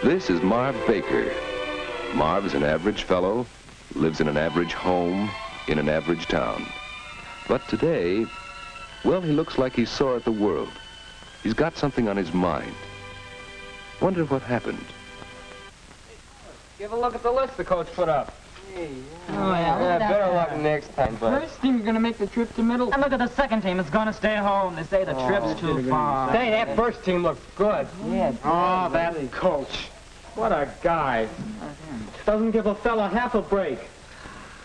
This is Marv Baker. Marv's an average fellow, lives in an average home, in an average town. But today, well, he looks like he's sore at the world. He's got something on his mind. Wonder what happened. Give a look at the list the coach put up. Hey, Oh, yeah, better luck next time, bud. First team's gonna make the trip to Middle. And look at the second team. It's gonna stay home. They say the trip's too far. Say, that first team looked good. Yeah. Oh, that coach. What a guy. Doesn't give a fella half a break.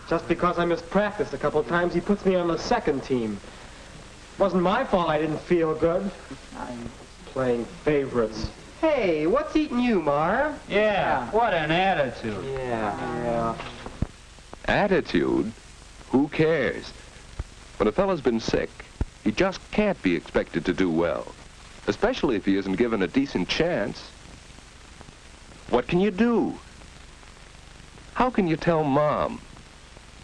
Just because I missed practice a couple times, he puts me on the second team. Wasn't my fault I didn't feel good. I'm playing favorites. Hey, what's eating you, Marv? Yeah, what an attitude. Yeah. Attitude? Who cares? When a fella's been sick, he just can't be expected to do well, especially if he isn't given a decent chance. What can you do? How can you tell Mom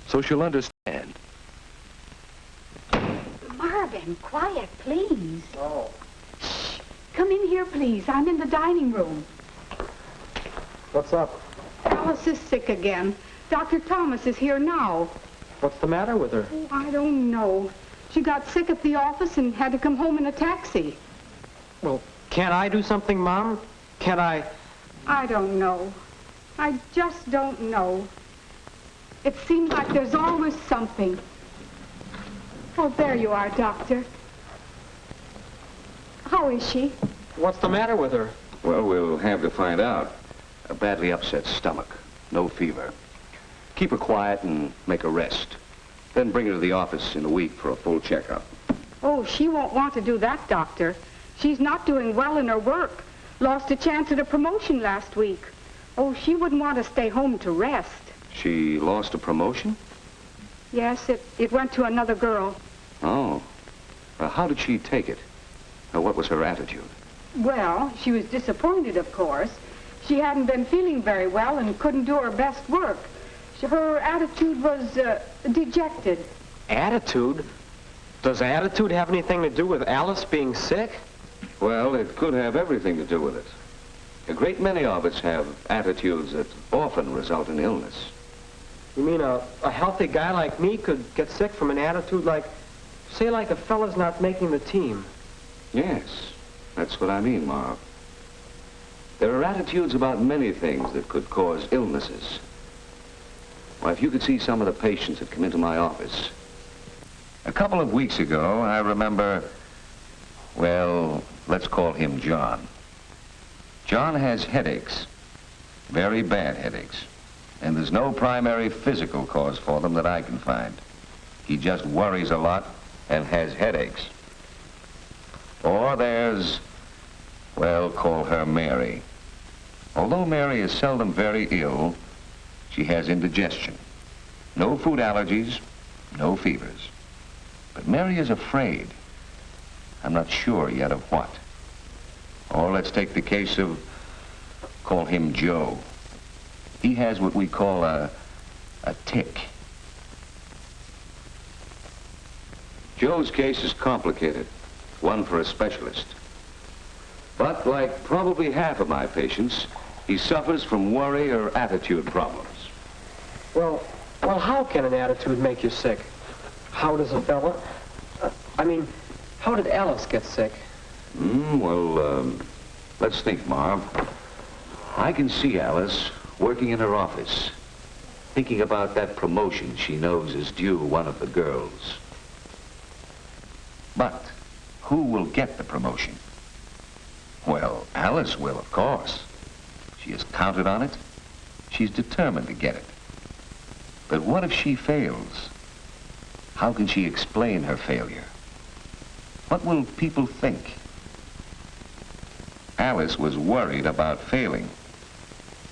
so she'll understand? Marvin, quiet, please. Oh. Shh. Come in here, please. I'm in the dining room. What's up? Alice is sick again. Dr. Thomas is here now. What's the matter with her? Oh, I don't know. She got sick at the office and had to come home in a taxi. Well, can't I do something, Mom? Can't I? I don't know. I just don't know. It seems like there's always something. Oh, there you are, Doctor. How is she? What's the matter with her? Well, we'll have to find out. A badly upset stomach, no fever. Keep her quiet and make her rest. Then bring her to the office in a week for a full checkup. Oh, she won't want to do that, Doctor. She's not doing well in her work. Lost a chance at a promotion last week. Oh, she wouldn't want to stay home to rest. She lost a promotion? Yes, it went to another girl. Oh. How did she take it? What was her attitude? Well, she was disappointed, of course. She hadn't been feeling very well and couldn't do her best work. Her attitude was dejected. Attitude? Does attitude have anything to do with Alice being sick? Well, it could have everything to do with it. A great many of us have attitudes that often result in illness. You mean a healthy guy like me could get sick from an attitude like, say, like a fella's not making the team? Yes, that's what I mean, Marv. There are attitudes about many things that could cause illnesses. Why, if you could see some of the patients that come into my office. A couple of weeks ago, I remember, well, let's call him John. John has headaches, very bad headaches, and there's no primary physical cause for them that I can find. He just worries a lot and has headaches. Or there's, well, call her Mary. Although Mary is seldom very ill, she has indigestion. No food allergies, no fevers. But Mary is afraid. I'm not sure yet of what. Or let's take the case of, call him Joe. He has what we call a tic. Joe's case is complicated, one for a specialist. But like probably half of my patients, he suffers from worry or attitude problems. Well, how can an attitude make you sick? How does a fella? How did Alice get sick? Let's think, Marv. I can see Alice working in her office, thinking about that promotion she knows is due one of the girls. But who will get the promotion? Well, Alice will, of course. She has counted on it. She's determined to get it. But what if she fails? How can she explain her failure? What will people think? Alice was worried about failing.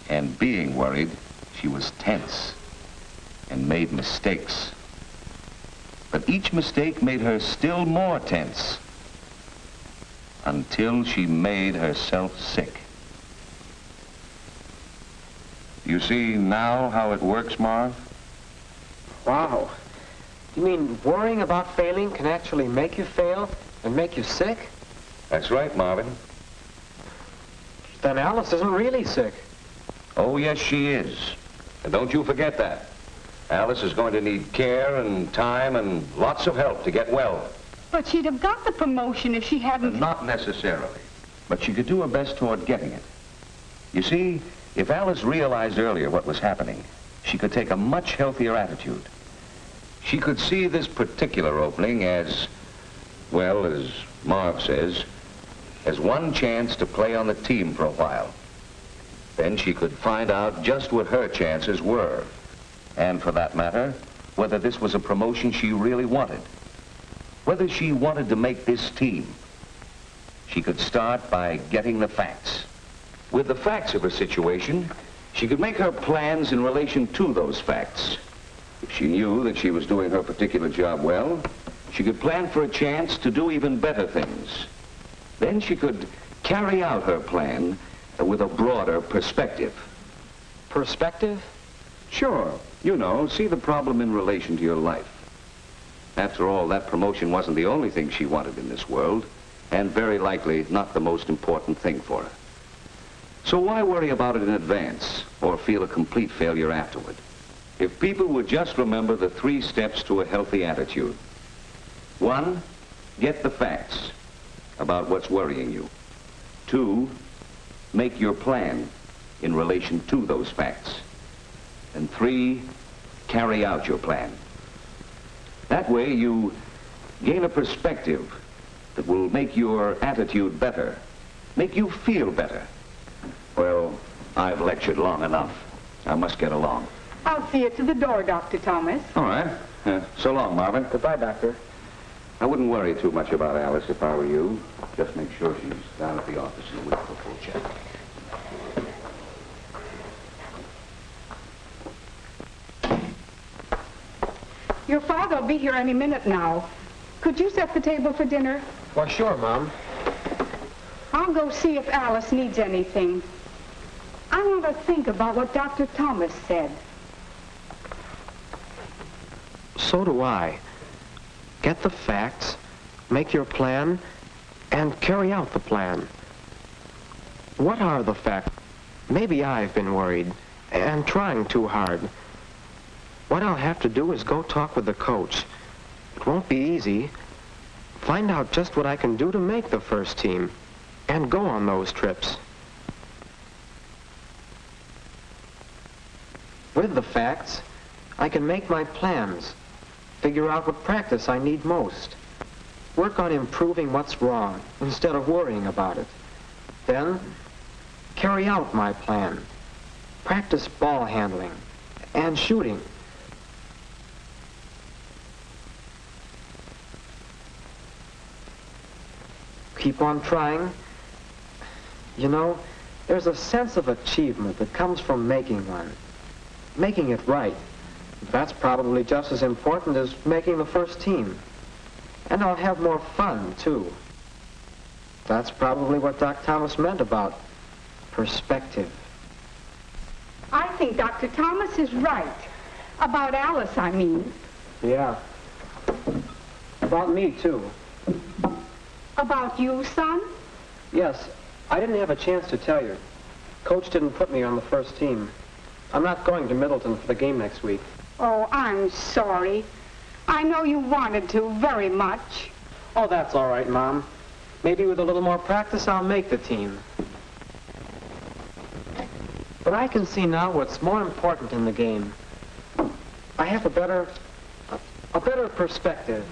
And being worried, she was tense and made mistakes. But each mistake made her still more tense until she made herself sick. You see now how it works, Marv? Wow. You mean worrying about failing can actually make you fail and make you sick? That's right, Marvin. Then Alice isn't really sick. Oh, yes, she is. And don't you forget that. Alice is going to need care and time and lots of help to get well. But she'd have got the promotion if she hadn't... Not necessarily. But she could do her best toward getting it. You see, if Alice realized earlier what was happening, she could take a much healthier attitude. She could see this particular opening as, well, as Marv says, as one chance to play on the team for a while. Then she could find out just what her chances were. And for that matter, whether this was a promotion she really wanted. Whether she wanted to make this team. She could start by getting the facts. With the facts of her situation, she could make her plans in relation to those facts. If she knew that she was doing her particular job well, she could plan for a chance to do even better things. Then she could carry out her plan with a broader perspective. Perspective? Sure. You know, see the problem in relation to your life. After all, that promotion wasn't the only thing she wanted in this world, and very likely not the most important thing for her. So why worry about it in advance, or feel a complete failure afterward? If people would just remember the 3 steps to a healthy attitude. 1, get the facts about what's worrying you. 2, make your plan in relation to those facts. And 3, carry out your plan. That way you gain a perspective that will make your attitude better, make you feel better. Well, I've lectured long enough. I must get along. I'll see you to the door, Dr. Thomas. All right. So long, Marvin. Goodbye, Doctor. I wouldn't worry too much about Alice if I were you. Just make sure she's down at the office in a week for a full check. Your father will be here any minute now. Could you set the table for dinner? Why, sure, Mom. I'll go see if Alice needs anything. I want to think about what Dr. Thomas said. So do I. Get the facts, make your plan, and carry out the plan. What are the facts? Maybe I've been worried and trying too hard. What I'll have to do is go talk with the coach. It won't be easy. Find out just what I can do to make the first team and go on those trips. With the facts, I can make my plans, figure out what practice I need most, work on improving what's wrong instead of worrying about it. Then, carry out my plan, practice ball handling and shooting. Keep on trying. You know, there's a sense of achievement that comes from making one. Making it right. That's probably just as important as making the first team. And I'll have more fun, too. That's probably what Doc Thomas meant about perspective. I think Dr. Thomas is right. About Alice, I mean. Yeah. About me, too. About you, son? Yes, I didn't have a chance to tell you. Coach didn't put me on the first team. I'm not going to Middleton for the game next week. Oh, I'm sorry. I know you wanted to very much. Oh, that's all right, Mom. Maybe with a little more practice, I'll make the team. But I can see now what's more important in the game. I have a better perspective.